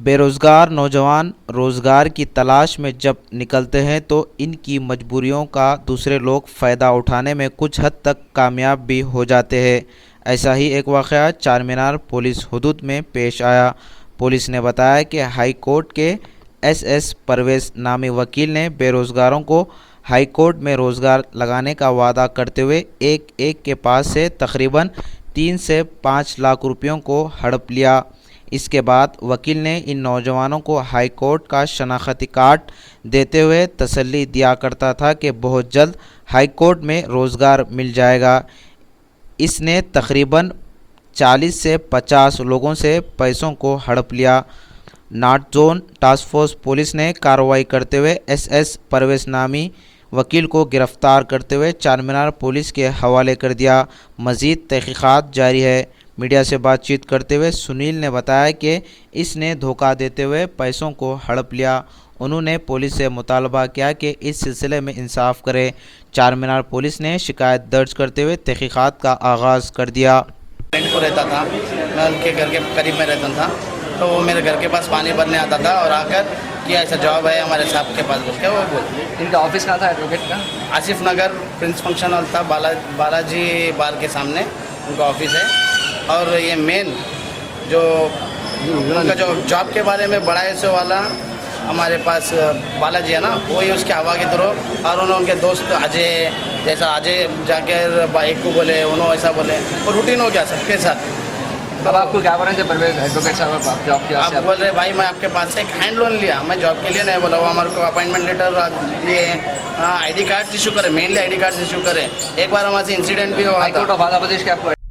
बेरोज़गार नौजवान रोज़गार की तलाश में जब निकलते हैं तो इनकी मजबूरियों का दूसरे लोग फ़ायदा उठाने में कुछ हद तक कामयाब भी हो जाते हैं। ऐसा ही एक वाक़या चारमीनार पुलिस हुदूद में पेश आया। पुलिस ने बताया कि हाई कोर्ट के एसएस परवेज़ नामी वकील ने बेरोज़गारों को हाई कोर्ट में रोज़गार लगाने का वादा करते हुए एक एक के पास से तकरीबन 3 से 5 लाख रुपयों को हड़प लिया। इसके बाद वकील ने इन नौजवानों को हाई कोर्ट का शनाख्ती कार्ड देते हुए तसल्ली दिया करता था कि बहुत जल्द हाई कोर्ट में रोज़गार मिल जाएगा। इसने तकरीबन 40 से 50 लोगों से पैसों को हड़प लिया। North zone task force police ने कार्रवाई करते हुए एसएस परवेज़ नामी वकील को गिरफ्तार करते हुए चारमीनार पुलिस के हवाले कर दिया। मज़ीद तहक़ीक़ात जारी है। मीडिया से बातचीत करते हुए सुनील ने बताया कि इसने धोखा देते हुए पैसों को हड़प लिया। उन्होंने पुलिस से मुतालबा किया कि इस सिलसिले में इंसाफ करे। चारमीनार पुलिस ने शिकायत दर्ज करते हुए तहक़ीक़ात का आगाज़ कर दिया। को रहता था, मैं उनके घर के करीब में रहता था, तो वो मेरे घर के पास पानी भरने आता था और आकर कि ऐसा जॉब है हमारे साहब के पास बोल के वो बोल। इनका ऑफिस कहाँ था एडवोकेट का? आसिफ नगर प्रिंस फंक्शन हॉल था, बालाजी बार के सामने उनका ऑफिस है। और ये मेन जो उनका जो जॉब के बारे में बड़ा ऐसे वाला हमारे पास बालाजी है ना, वही उसके हवा के थ्रू और उन्होंने उनके दोस्त अजय जैसा अजय जाकर बाइक को बोले, उन्होंने ऐसा बोले और रूटीन हो गया सबके साथ। अब आपको क्या बोल रहे थे परवेज़ एडवोकेट साहब, आप जॉब के आप बोल रहे भाई मैं आपके पास से एक हैंड लोन लिया, मैं जॉब के लिए नहीं बोला, वो हमारे को अपॉइंटमेंट लेटर लिए, आईडी कार्ड इशू करे, मेनली आईडी कार्ड इशू करे। एक बार हमारे से इंसिडेंट भी हुआ था। High court of Andhra Pradesh के आपको